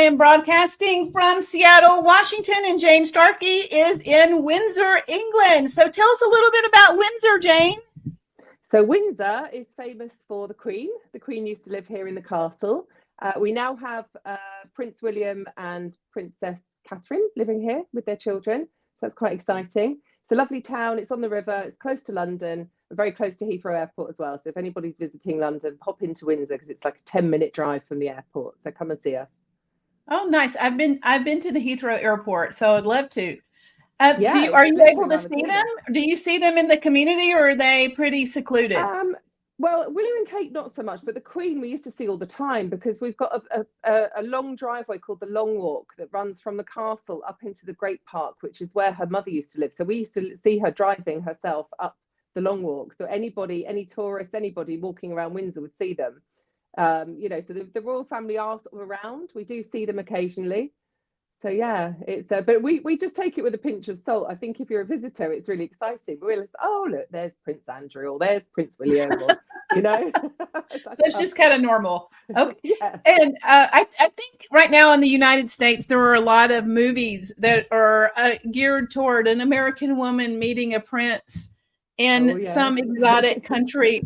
am broadcasting from Seattle, Washington, and Jane Starkey is in Windsor, England. So tell us a little bit about Windsor, Jane. So Windsor is famous for the Queen. The Queen used to live here in the castle. We now have Prince William and Princess Catherine living here with their children. So that's quite exciting. It's a lovely town. It's on the river. It's close to London. We're very close to Heathrow Airport as well. So if anybody's visiting London, pop into Windsor because it's like a 10-minute drive from the airport. So come and see us. Oh, nice. I've been to the Heathrow Airport, so I'd love to. Yeah, Are you able to see them? Do you see them in the community, or are they pretty secluded? Well, William and Kate, not so much, but the Queen we used to see all the time because we've got a long driveway called the Long Walk that runs from the castle up into the Great Park, which is where her mother used to live. So we used to see her driving herself up the Long Walk. So anybody, any tourist, anybody walking around Windsor would see them. So the royal family are sort of around. We do see them occasionally. So yeah, it's but we just take it with a pinch of salt. I think if you're a visitor, it's really exciting. We realize, oh look, there's Prince Andrew or there's Prince William, or, So it's just kind of normal. Okay. Yeah. And I think right now in the United States, there are a lot of movies that are geared toward an American woman meeting a prince in some exotic country.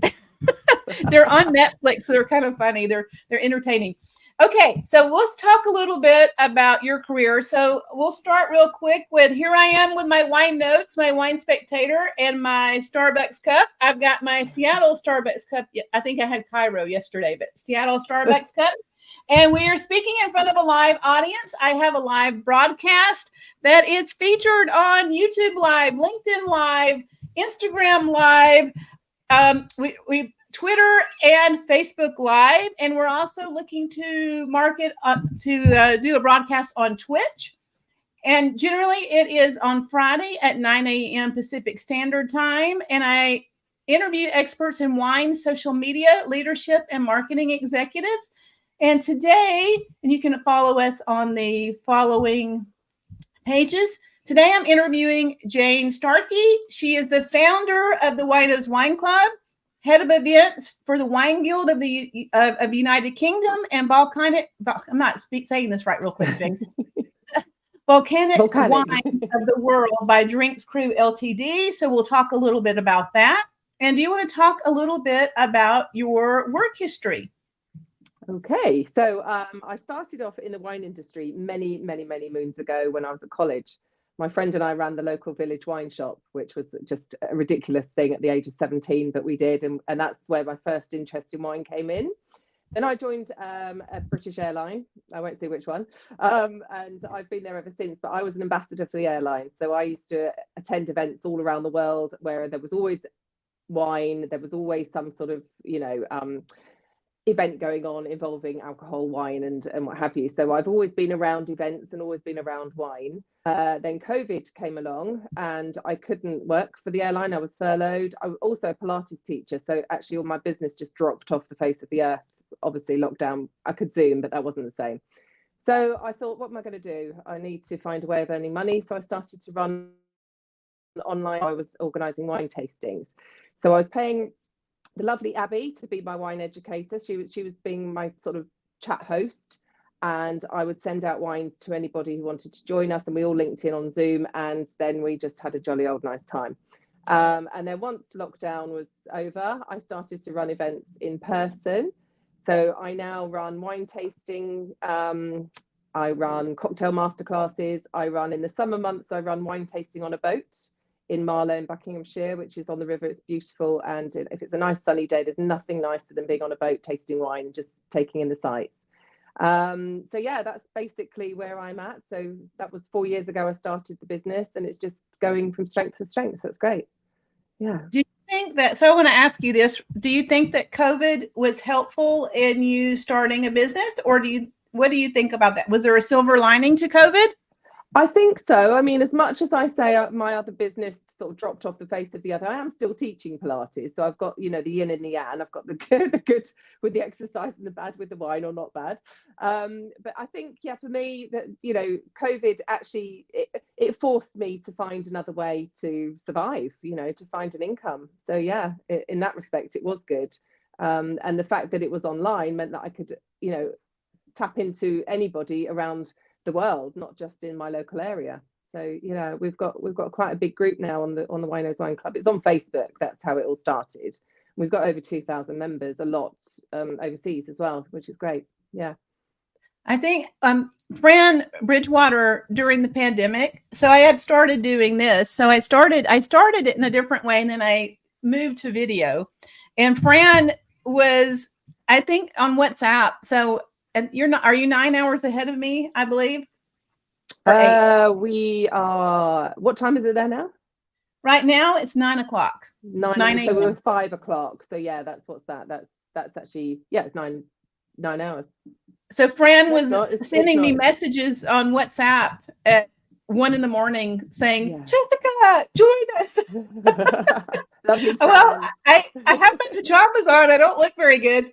They're on Netflix. So they're kind of funny. They're entertaining. Okay, so let's talk a little bit about your career. So we'll start real quick with, here I am with my wine notes, my wine spectator, and my Starbucks cup. I've got my Seattle Starbucks cup. I think I had Cairo yesterday, but Seattle Starbucks cup. And we are speaking in front of a live audience. I have a live broadcast that is featured on YouTube Live, LinkedIn Live, Instagram Live. We Twitter and Facebook Live, and we're also looking to market to do a broadcast on Twitch. And generally, it is on Friday at 9 a.m. Pacific Standard Time. And I interview experts in wine, social media, leadership, and marketing executives. And today, and you can follow us on the following pages. Today, I'm interviewing Jane Starkey. She is the founder of the Winos Wine Club, head of events for the Wine Guild of the United Kingdom, and volcanic. I'm not saying this right, real quick, Jane. Volcanic Wine of the World by Drinks Crew Ltd. So we'll talk a little bit about that. And do you want to talk a little bit about your work history? Okay, so I started off in the wine industry many, many, many moons ago when I was at college. My friend and I ran the local village wine shop, which was just a ridiculous thing at the age of 17, but we did. And that's where my first interest in wine came in. Then I joined a British airline. I won't say which one. And I've been there ever since, but I was an ambassador for the airline. So I used to attend events all around the world where there was always wine. There was always some sort of, event going on involving alcohol, wine, and what have you. So I've always been around events and always been around wine. Then COVID came along and I couldn't work for the airline. I was furloughed. I was also a Pilates teacher. So actually all my business just dropped off the face of the earth. Obviously lockdown, I could Zoom, but that wasn't the same. So I thought, what am I going to do? I need to find a way of earning money. So I started to run online. I was organising wine tastings. So I was paying the lovely Abby to be my wine educator. She was being my sort of chat host, and I would send out wines to anybody who wanted to join us, and we all linked in on Zoom, and then we just had a jolly old nice time. And then once lockdown was over, I started to run events in person. So I now run wine tasting, I run cocktail masterclasses, I run in the summer months, I run wine tasting on a boat in Marlow in Buckinghamshire, which is on the river. It's beautiful. And if it's a nice sunny day, there's nothing nicer than being on a boat, tasting wine, and just taking in the sights. So yeah, that's basically where I'm at. So that was 4 years ago I started the business, and it's just going from strength to strength. So it's great. Yeah. Do you think that, so I want to ask you this, do you think that COVID was helpful in you starting a business, or what do you think about that? Was there a silver lining to COVID? I think so. I mean, as much as I say my other business sort of dropped off the face of the other, I am still teaching Pilates. So I've got, the yin and the yang. I've got the good with the exercise and the bad with the wine, or not bad. But I think, for me, that, COVID actually, it forced me to find another way to survive, to find an income. So yeah, in that respect, it was good. And the fact that it was online meant that I could, tap into anybody around the world, not just in my local area. So, you know, we've got quite a big group now on the Winos Wine Club. It's on Facebook. That's how it all started. We've got over 2,000 members, a lot overseas as well, which is great. Yeah. I think Fran Bridgewater during the pandemic. So I had started doing this. So I started it in a different way, and then I moved to video. And Fran was, I think, on WhatsApp. So are you 9 hours ahead of me, I believe? We are, what time is it there now? Right now it's 9 o'clock. 9 so we're 5 o'clock. So yeah, that's actually, yeah, it's 9 hours. So Fran was sending me messages on WhatsApp at 1 a.m. saying, Jessyca, join us. Lovely. Well, I have my pajamas on. I don't look very good.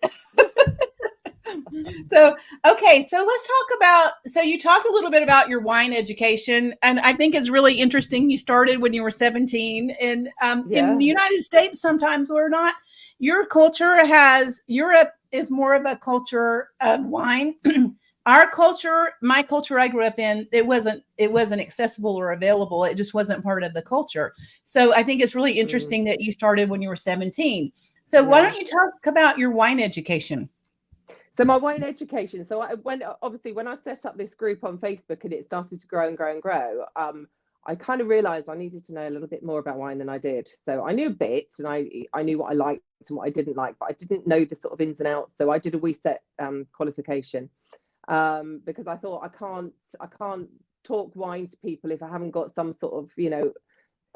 So, okay. So let's talk about, so you talked a little bit about your wine education, and I think it's really interesting. You started when you were 17, and in the United States, sometimes we're not. Your culture Europe is more of a culture of wine. Our culture, my culture I grew up in, it wasn't accessible or available. It just wasn't part of the culture. So I think it's really interesting that you started when you were 17. So why don't you talk about your wine education? So my wine education. So when I set up this group on Facebook and it started to grow and grow and grow, I kind of realized I needed to know a little bit more about wine than I did. So I knew a bit, and I knew what I liked and what I didn't like, but I didn't know the sort of ins and outs. So I did a WSET qualification because I thought I can't talk wine to people if I haven't got some sort of, you know,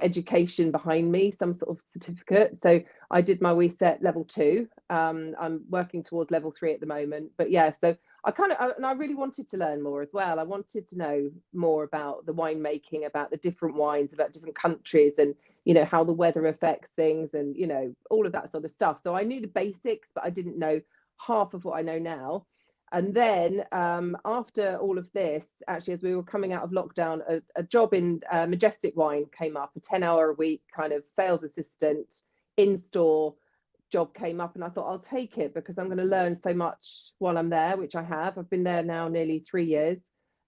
education behind me, some sort of certificate. So I did my WSET level 2. I'm working towards level 3 at the moment, but yeah, so I really wanted to learn more as well. I wanted to know more about the winemaking, about the different wines, about different countries, and, you know, how the weather affects things, and, you know, all of that sort of stuff. So I knew the basics, but I didn't know half of what I know now. And then after all of this, actually, as we were coming out of lockdown, a job in Majestic Wine came up, a 10-hour-a-week kind of sales assistant in-store job came up, and I thought I'll take it because I'm going to learn so much while I'm there, which I have. I've been there now nearly 3 years,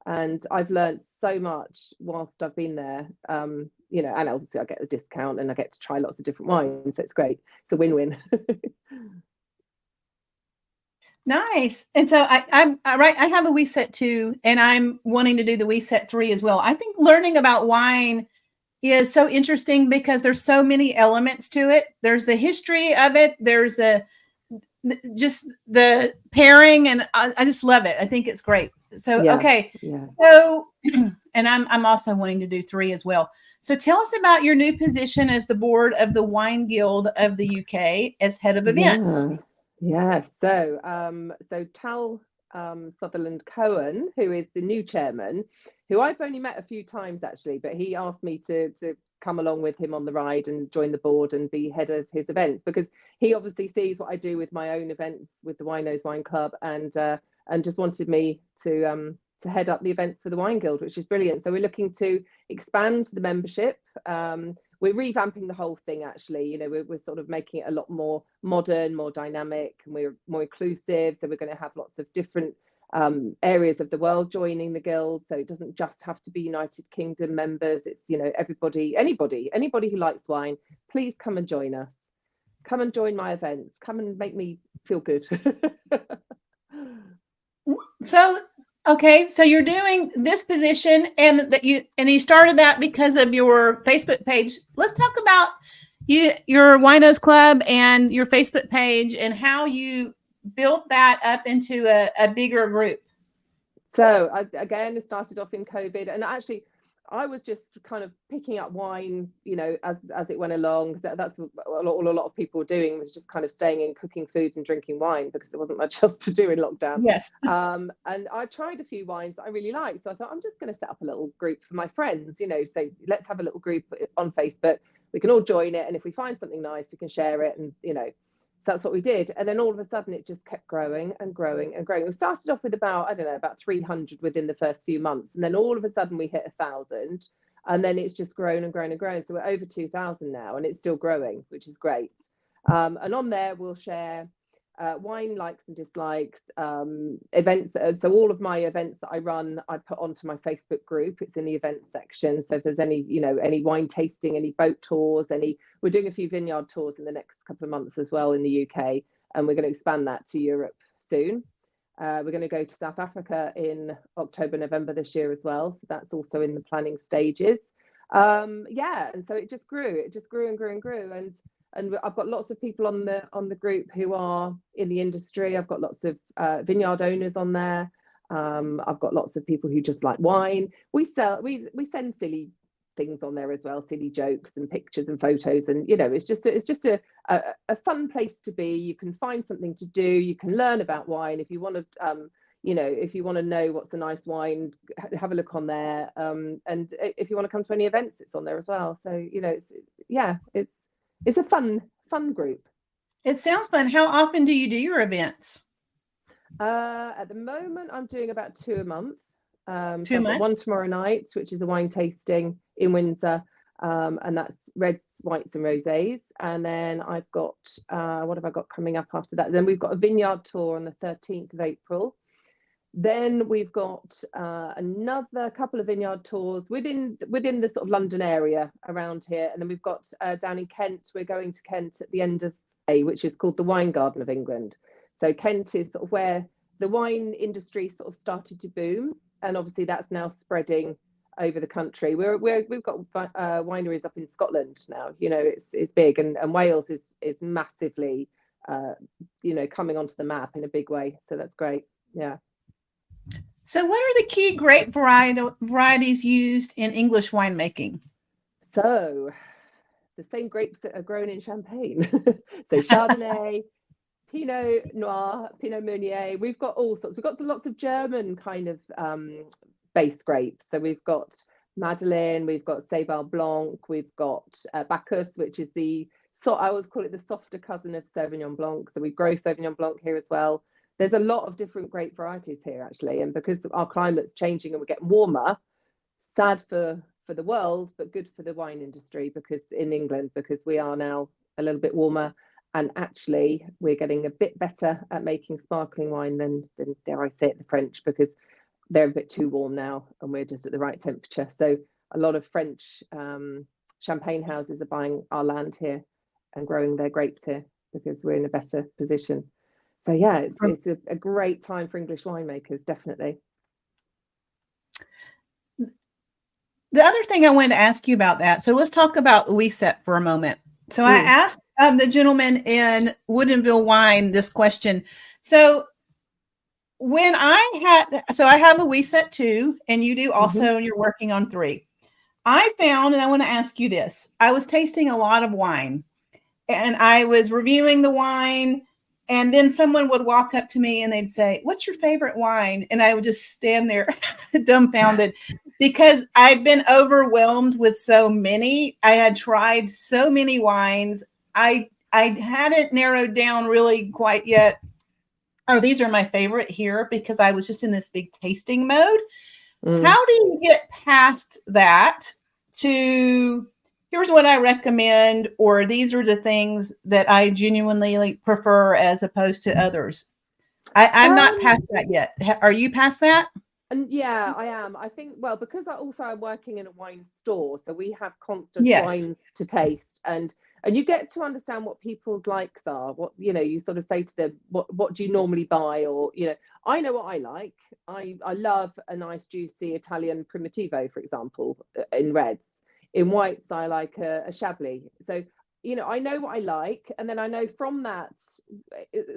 and I've learned so much whilst I've been there. You know, and obviously I get a discount and I get to try lots of different wines, so it's great. It's a win-win. Nice. And so I'm right. I have a WSET 2, and I'm wanting to do the WSET 3 as well. I think learning about wine is so interesting because there's so many elements to it. There's the history of it. There's just the pairing, and I just love it. I think it's great. So, okay. Yeah. So, and I'm also wanting to do 3 as well. So tell us about your new position as the board of the Wine Guild of the UK as head of events. Yeah, so Tal Sutherland Cohen, who is the new chairman, who I've only met a few times actually, but he asked me to come along with him on the ride and join the board and be head of his events, because he obviously sees what I do with my own events with the Winos Wine Club, and just wanted me to head up the events for the Wine Guild, which is brilliant. So we're looking to expand the membership. We're revamping the whole thing, actually. You know, we're sort of making it a lot more modern, more dynamic, and we're more inclusive. So we're going to have lots of different areas of the world joining the guild. So it doesn't just have to be United Kingdom members. It's, you know, everybody, anybody who likes wine, please come and join us. Come and join my events. Come and make me feel good. So, okay, so you're doing this position, and you started that because of your Facebook page. Let's talk about your Winos Club and your Facebook page and how you built that up into a bigger group. So again, it started off in COVID, and actually I was just kind of picking up wine, you know, as it went along. That's what a lot of people were doing, was just kind of staying in, cooking food and drinking wine, because there wasn't much else to do in lockdown. Yes. And I tried a few wines that I really liked. So I thought, I'm just going to set up a little group for my friends, you know, say, let's have a little group on Facebook. We can all join it. And if we find something nice, we can share it. And, you know, that's what we did. And then all of a sudden it just kept growing and growing and growing. We started off with about 300 within the first few months. And then all of a sudden we hit 1,000. And then it's just grown and grown and grown. So we're over 2,000 now, and it's still growing, which is great. And on there we'll share wine likes and dislikes, events. So all of my events that I run, I put onto my Facebook group. It's in the events section. So if there's any, any wine tasting, any boat tours, we're doing a few vineyard tours in the next couple of months as well in the UK, and we're going to expand that to Europe soon. We're going to go to South Africa in October, November this year as well. So that's also in the planning stages. And so it just grew and grew and grew. And I've got lots of people on the group who are in the industry. I've got lots of vineyard owners on there. I've got lots of people who just like wine. We send silly things on there as well, silly jokes and pictures and photos, and it's just a fun place to be. You can find something to do. You can learn about wine if you want to. If you want to know what's a nice wine, have a look on there. And if you want to come to any events, it's on there as well. So it's a fun group. It sounds fun. How often do you do your events? At the moment, I'm doing about 2 a month. 2 a month? I've got one tomorrow night, which is a wine tasting in Windsor, and that's reds, whites, and rosés. And then I've got what have I got coming up after that? Then we've got a vineyard tour on the 13th of April. Then we've got another couple of vineyard tours within the sort of London area around here. And then we've got down in Kent. We're going to Kent at the end of May, which is called the Wine Garden of England. So Kent is sort of where the wine industry sort of started to boom, and obviously that's now spreading over the country. We've got wineries up in Scotland now. It's big, and Wales is massively coming onto the map in a big way. So that's great. Yeah. So what are the key grape varieties used in English winemaking? So the same grapes that are grown in Champagne. So Chardonnay, Pinot Noir, Pinot Meunier. We've got all sorts. We've got lots of German kind of based grapes. So we've got Madeleine, we've got Seyval Blanc, we've got Bacchus, which is I always call it the softer cousin of Sauvignon Blanc. So we grow Sauvignon Blanc here as well. There's a lot of different grape varieties here, actually. And because our climate's changing and we're getting warmer, sad for the world, but good for the wine industry in England, because we are now a little bit warmer. And actually, we're getting a bit better at making sparkling wine than dare I say it, the French, because they're a bit too warm now and we're just at the right temperature. So a lot of French champagne houses are buying our land here and growing their grapes here because we're in a better position. So yeah, it's a great time for English winemakers, definitely. The other thing I wanted to ask you about that. So let's talk about WeSet for a moment. So I asked the gentleman in Woodinville Wine this question. So when I have a WeSet 2, and you do also, and you're working on 3. I found, and I want to ask you this, I was tasting a lot of wine and I was reviewing the wine, and then someone would walk up to me and they'd say, "What's your favorite wine?" And I would just stand there dumbfounded because I'd been overwhelmed with so many. I had tried so many wines. I hadn't narrowed down really quite yet. Oh, these are my favorite here, because I was just in this big tasting mode. How do you get past that to here's what I recommend, or these are the things that I genuinely prefer as opposed to others? I'm not past that yet. Are you past that? And yeah, I am. I think, well, because I'm working in a wine store, so we have constant wines to taste, and you get to understand what people's likes are. What, you sort of say to them, what do you normally buy? Or, I know what I like. I love a nice juicy Italian Primitivo, for example, in reds. In whites, I like a Chablis. So, I know what I like. And then I know from that,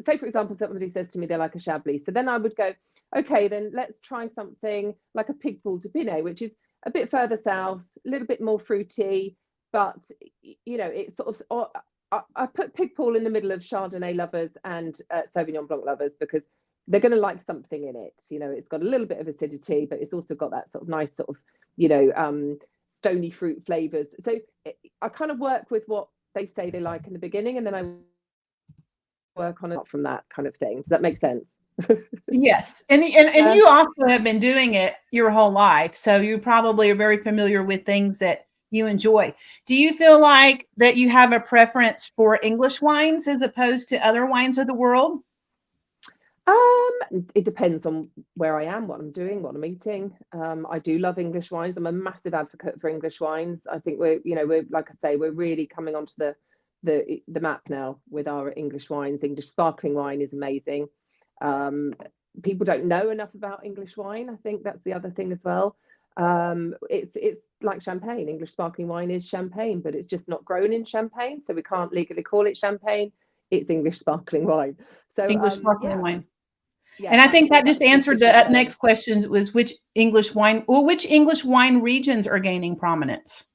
say, for example, somebody says to me they like a Chablis. So then I would go, okay, then let's try something like a Pigpool de Pinet, which is a bit further south, a little bit more fruity. But, it's sort of, I put Pigpool in the middle of Chardonnay lovers and Sauvignon Blanc lovers, because they're going to like something in it. It's got a little bit of acidity, but it's also got that sort of nice sort of, stony fruit flavors. So I kind of work with what they say they like in the beginning, and then I work on it from that kind of thing. Does that make sense? Yes. And you also have been doing it your whole life. So you probably are very familiar with things that you enjoy. Do you feel like that you have a preference for English wines as opposed to other wines of the world? It depends on where I am, what I'm doing, what I'm eating. I do love English wines. I'm a massive advocate for English wines. I think we're like I say, we're really coming onto the map now with our English wines. English sparkling wine is amazing. People don't know enough about English wine. I think that's the other thing as well. It's like champagne. English sparkling wine is champagne, but it's just not grown in Champagne, so we can't legally call it champagne. It's English sparkling wine. So English sparkling wine. Yeah, and I think that just answered the next question, was which English wine regions are gaining prominence?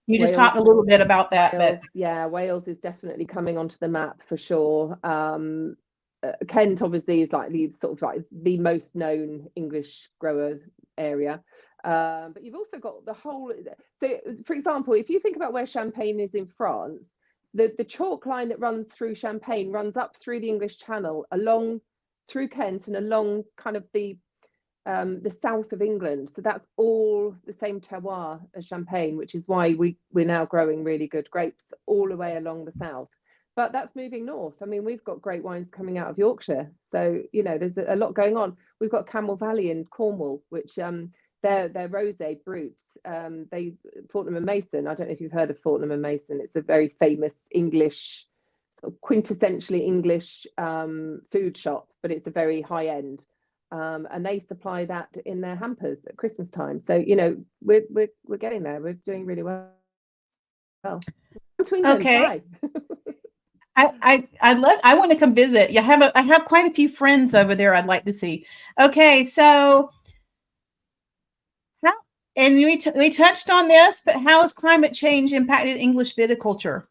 You just talked a little bit about that. Wales, yeah, Wales is definitely coming onto the map for sure. Kent obviously is like the sort of like the most known English grower area. But you've also got the whole, so for example, if you think about where Champagne is in France, the chalk line that runs through Champagne runs up through the English Channel, along through Kent and along kind of the south of England. So that's all the same terroir as Champagne, which is why we're now growing really good grapes all the way along the south. But that's moving north. I mean, we've got great wines coming out of Yorkshire. So, there's a lot going on. We've got Camel Valley in Cornwall, which they're rosé brutes. Fortnum and Mason. I don't know if you've heard of Fortnum and Mason. It's a very famous English, sort of quintessentially English food shop, but it's a very high end. And they supply that in their hampers at Christmas time. So we're getting there. We're doing really well. Okay. I want to come visit. I have quite a few friends over there I'd like to see. Okay, so we touched on this, but how has climate change impacted English viticulture?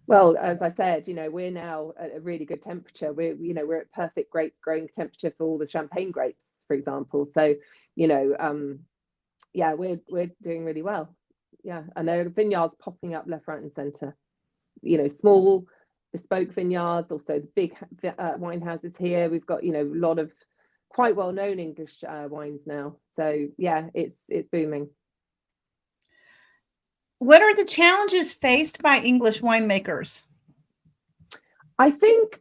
Well, as I said, we're now at a really good temperature. We're at perfect grape growing temperature for all the Champagne grapes, for example. So, yeah, we're doing really well. Yeah, and there are vineyards popping up left, right, and centre. Small bespoke vineyards, also the big wine houses here. We've got a lot of quite well-known English wines now. So yeah, it's booming. What are the challenges faced by English winemakers? I think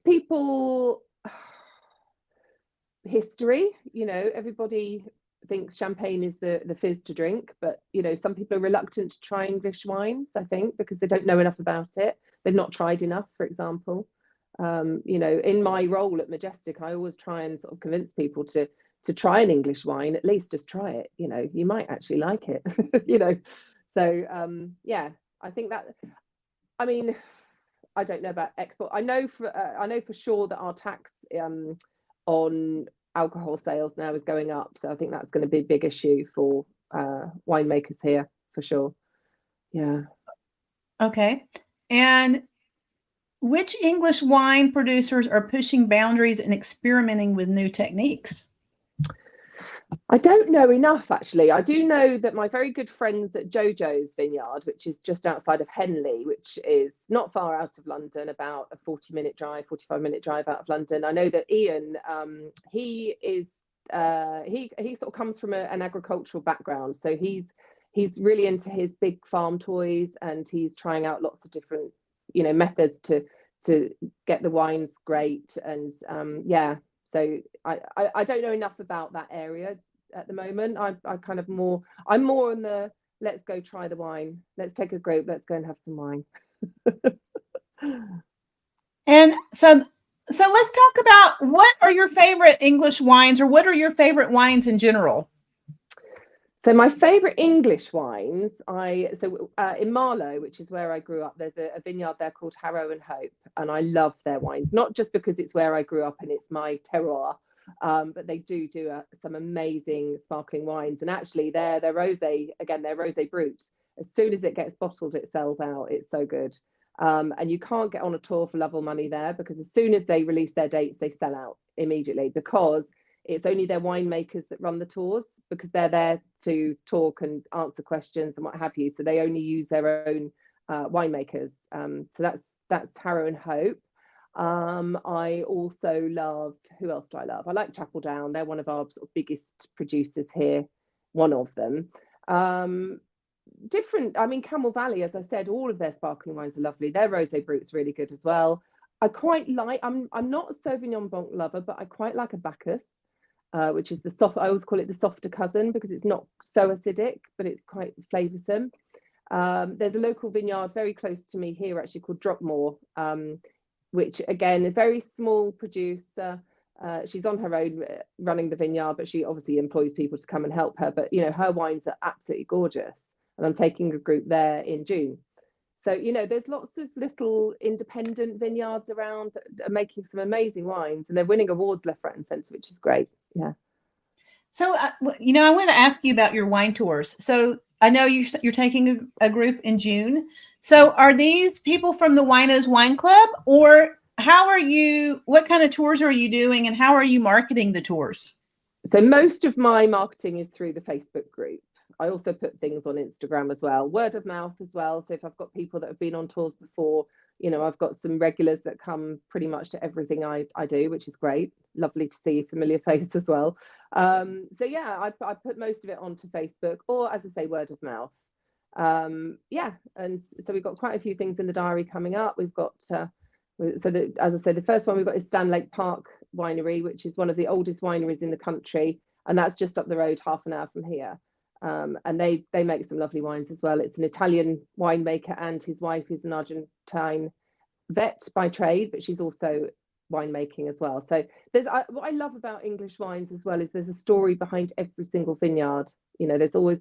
history, everybody thinks Champagne is the fizz to drink, but some people are reluctant to try English wines, I think, because they don't know enough about it. They've not tried enough, for example. In my role at Majestic, I always try and sort of convince people to try an English wine. At least just try it. You might actually like it. So yeah, I think that. I mean, I don't know about export. I know for sure that our tax on alcohol sales now is going up. So I think that's going to be a big issue for winemakers here for sure. Yeah. Okay. And which English wine producers are pushing boundaries and experimenting with new techniques? I don't know enough, actually. I do know that my very good friends at Jojo's Vineyard, which is just outside of Henley, which is not far out of London, about a 45-minute drive out of London. I know that Ian, he sort of comes from an agricultural background. So he's really into his big farm toys, and he's trying out lots of different, methods to get the wines great. And yeah, so I don't know enough about that area at the moment. I'm more on the let's go try the wine. Let's take a grape. Let's go and have some wine. And so let's talk about, what are your favorite English wines, or what are your favorite wines in general? So my favorite English wines, in Marlow, which is where I grew up, there's a vineyard there called Harrow and Hope, and I love their wines, not just because it's where I grew up and it's my terroir, but they do some amazing sparkling wines. And actually they're rosé, again, they're rosé brut. As soon as it gets bottled, it sells out. It's so good. And you can't get on a tour for love or money there, because as soon as they release their dates, they sell out immediately, because it's only their winemakers that run the tours, because they're there to talk and answer questions and what have you. So they only use their own winemakers. So that's Harrow and Hope. I also love, who else do I love? I like Chapel Down. They're one of our sort of biggest producers here, one of them. different. I mean, Camel Valley, as I said, all of their sparkling wines are lovely. Their Rosé Brut's really good as well. I quite like. I'm not a Sauvignon Blanc lover, but I quite like a Bacchus, which is the soft. I always call it the softer cousin because it's not so acidic, but it's quite flavoursome. There's a local vineyard very close to me here, actually, called Dropmore, which again, a very small producer. She's on her own running the vineyard, but she obviously employs people to come and help her. But, you know, her wines are absolutely gorgeous. And I'm taking a group there in June. So, you know, there's lots of little independent vineyards around that are making some amazing wines, and they're winning awards left, right, and centre, which is great. Yeah. So, you know, I want to ask you about your wine tours. So I know you're taking a group in June. So are these people from the Winos Wine Club, or what kind of tours are you doing, and how are you marketing the tours? So most of my marketing is through the Facebook group. I also put things on Instagram as well, word of mouth as well. So if I've got people that have been on tours before, you know, I've got some regulars that come pretty much to everything I do, which is great. Lovely to see a familiar face as well. So yeah, I put most of it onto Facebook, or as I say, word of mouth. Yeah, and so we've got quite a few things in the diary coming up. We've got as I said, the first one we've got is Stanlake Park Winery, which is one of the oldest wineries in the country, and that's just up the road, half an hour from here. And they make some lovely wines as well. It's an Italian winemaker, and his wife is an Argentine vet by trade, but she's also winemaking as well. So what I love about English wines as well is there's a story behind every single vineyard. You know, there's always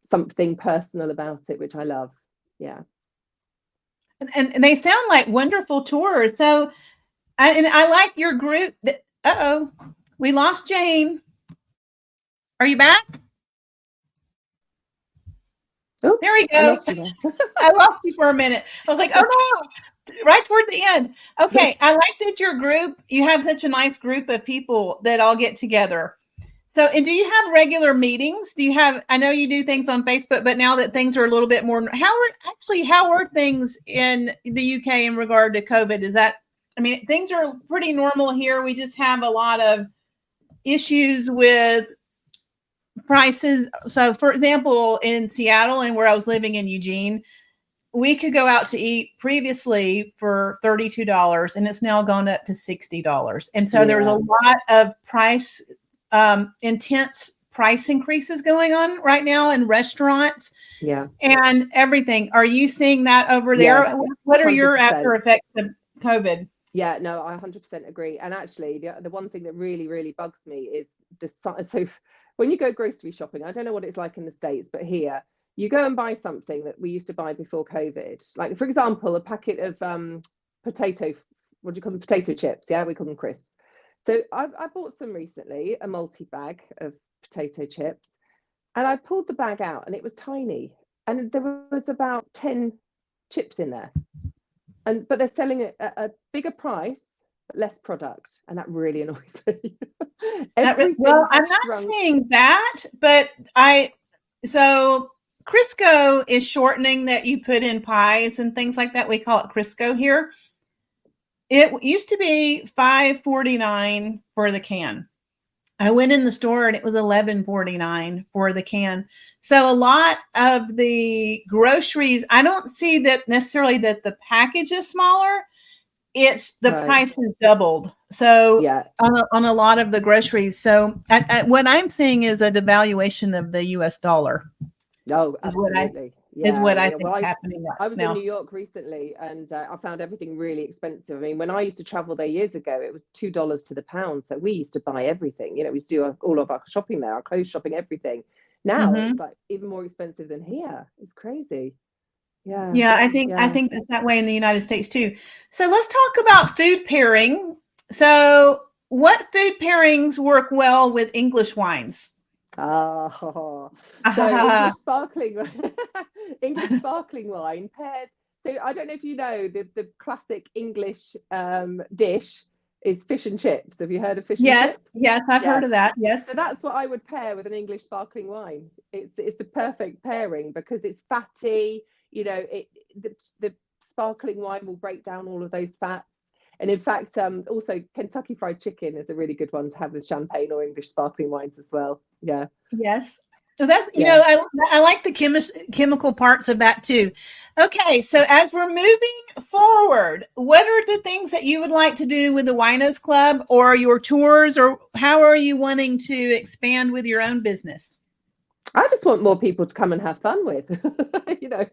something personal about it, which I love. Yeah. And they sound like wonderful tours. So, I like your group. We lost Jane. Are you back? Oh, there we go. I lost you for a minute. I was like, oh no, right toward the end. Okay. I like that your group, you have such a nice group of people that all get together. So, and do you have regular meetings? I know you do things on Facebook, but now that things are a little bit more, how are things in the UK in regard to COVID? Things are pretty normal here. We just have a lot of issues with prices. So, for example, in Seattle and where I was living in Eugene, we could go out to eat previously for $32, and it's now gone up to $60. And so there's a lot of intense price increases going on right now in restaurants. Yeah. And everything. Are you seeing that over there? Yes, what are your after effects of COVID? Yeah, no, I 100% agree. And actually, the one thing that really, really bugs me is so when you go grocery shopping, I don't know what it's like in the States, but here you go and buy something that we used to buy before COVID. Like, for example, a packet of potato chips. Yeah, we call them crisps. So I bought some recently, a multi-bag of potato chips, and I pulled the bag out and it was tiny. And there was about 10 chips in there. But they're selling it at a bigger price, but less product. And that really annoys me. Well, I'm not saying that, but so Crisco is shortening that you put in pies and things like that. We call it Crisco here. It used to be $5.49 for the can. I went in the store and it was $11.49 for the can. So a lot of the groceries, I don't see that necessarily that the package is smaller. It's the price has doubled. So on a lot of the groceries. So what I'm seeing is a devaluation of the US dollar. Oh, absolutely. Is what I think is happening right now. I was in New York recently, and I found everything really expensive. I mean, when I used to travel there years ago, it was $2 to the pound. So we used to buy everything. You know, we used to do all of our shopping there, our clothes shopping, everything. Now it's like even more expensive than here. It's crazy. Yeah, I think that's that way in the United States too. So let's talk about food pairing. So what food pairings work well with English wines? So English sparkling wine pairs. So I don't know if you know the classic English dish is fish and chips. Have you heard of fish and chips? Yes, I've heard of that. Yes. So that's what I would pair with an English sparkling wine. It's the perfect pairing because it's fatty. You know, the sparkling wine will break down all of those fats. And in fact, also Kentucky Fried Chicken is a really good one to have with champagne or English sparkling wines as well. Yeah. Yes. So that's, I like the chemical parts of that too. Okay, so as we're moving forward, what are the things that you would like to do with the Winos Club or your tours, or how are you wanting to expand with your own business? I just want more people to come and have fun with, yeah,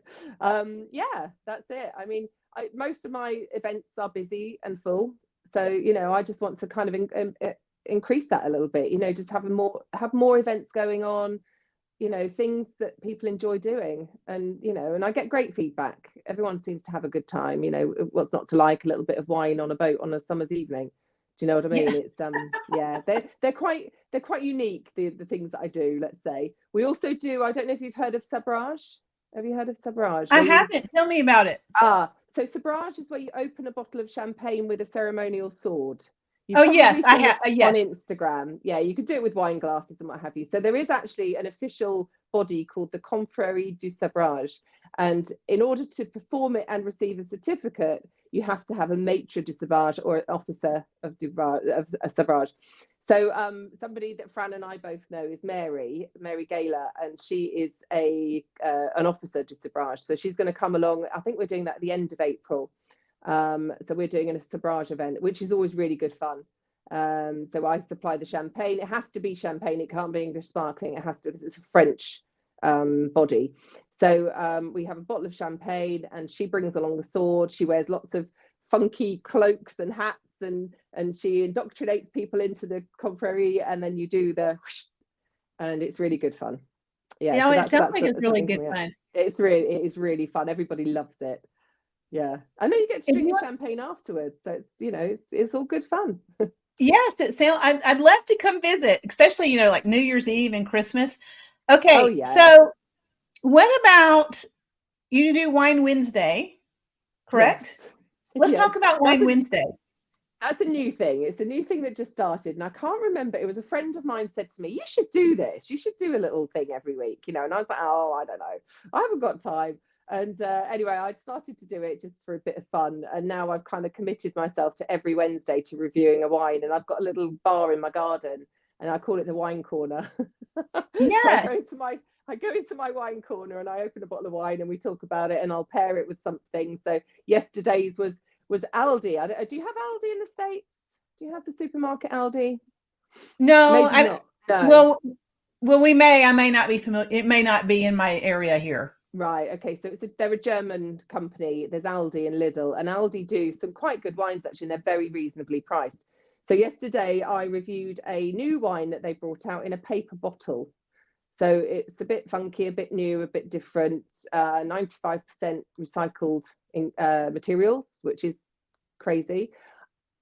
that's it. I mean, most of my events are busy and full. So, I just want to kind of increase that a little bit, just have more events going on, things that people enjoy doing. And I get great feedback. Everyone seems to have a good time. What's not to like a little bit of wine on a boat on a summer's evening? Do you know what I mean? Yeah. It's they're quite unique, the things that I do, let's say. We also do, I don't know if you've heard of sabrage. Have you heard of sabrage? I haven't. Tell me about it. So sabrage is where you open a bottle of champagne with a ceremonial sword. Yes, I have. Yes. On Instagram. Yeah, you could do it with wine glasses and what have you. So there is actually an official body called the Confrérie du Sabrage. And in order to perform it and receive a certificate, you have to have a maître du sabrage or an officer of a sabrage. So somebody that Fran and I both know is Mary Gaylor, and she is an officer du sabrage. So she's going to come along. I think we're doing that at the end of April. So we're doing a sabrage event, which is always really good fun. So I supply the champagne. It has to be champagne. It can't be English sparkling. It has to, because it's a French body. So we have a bottle of champagne, and she brings along the sword. She wears lots of funky cloaks and hats, and she indoctrinates people into the confrérie, and then you do the whoosh, and it's really good fun. Yeah, so it sounds like it's really good fun. It is really fun. Everybody loves it. Yeah, and then you get to drink the champagne afterwards, so it's all good fun. Yes, it sounds. I'd love to come visit, especially like New Year's Eve and Christmas. Okay, yeah. So what about you do Wine Wednesday, correct? Yes. Let's talk about Wine Wednesday. That's a new thing. It's a new thing that just started, and I can't remember. It was a friend of mine said to me, "You should do this. You should do a little thing every week," And I was like, "Oh, I don't know. I haven't got time." And anyway, I'd started to do it just for a bit of fun, and now I've kind of committed myself to every Wednesday to reviewing a wine, and I've got a little bar in my garden, and I call it the wine corner. Yeah. So I go into my wine corner, and I open a bottle of wine, and we talk about it, and I'll pair it with something. So yesterday's was Aldi. Do you have Aldi in the States? Do you have the supermarket Aldi? No, Maybe not. No. Well, we may. I may not be familiar. It may not be in my area here. Right. Okay. So they're a German company. There's Aldi and Lidl, and Aldi do some quite good wines actually, and they're very reasonably priced. So yesterday I reviewed a new wine that they brought out in a paper bottle. So it's a bit funky, a bit new, a bit different. 95% recycled materials, which is crazy.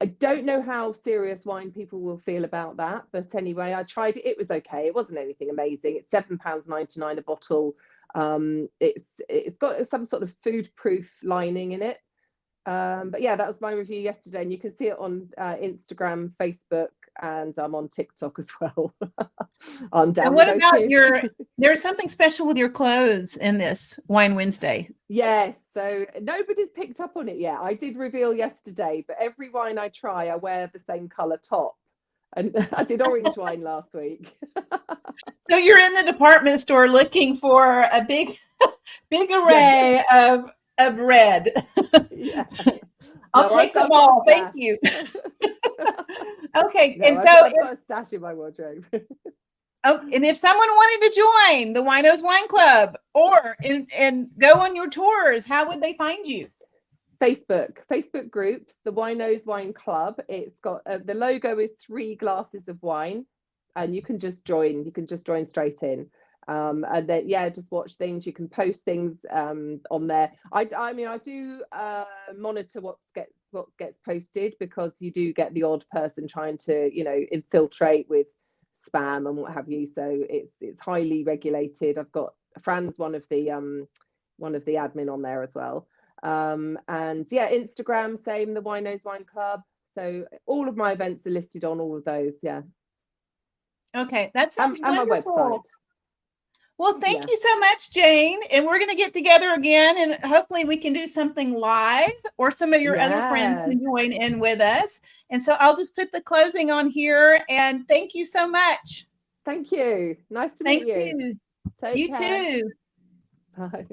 I don't know how serious wine people will feel about that, but anyway, I tried it. It was okay. It wasn't anything amazing. It's £7.99 a bottle. It's got some sort of food proof lining in it. But yeah, that was my review yesterday, and you can see it on Instagram, Facebook, and I'm on TikTok as well. I'm down. And what about there's something special with your clothes in this Wine Wednesday? Yes, so nobody's picked up on it yet. I did reveal yesterday, but every wine I try, I wear the same color top. And I did orange wine last week. So you're in the department store looking for a big array of red. Yeah. I'll take them all. Thank you. Okay, no, and so I've got a stash in my wardrobe. Oh, and if someone wanted to join the Winos Wine Club and go on your tours, how would they find you? Facebook groups, the Winos Wine Club. It's got the logo is 3 glasses of wine, and you can just join. You can just join straight in, and then just watch things. You can post things on there. I mean, I do monitor what gets posted, because you do get the odd person trying to infiltrate with spam and what have you. So it's highly regulated. I've got Fran's one of the admin on there as well. And Instagram, same, the Winos Wine Club. So all of my events are listed on all of those. Yeah. Okay, that sounds wonderful. And my website. Well, thank you so much, Jane. And we're going to get together again, and hopefully we can do something live, or some of your other friends can join in with us. And so I'll just put the closing on here, and thank you so much. Thank you. Nice to meet you. Take You care. too. Bye.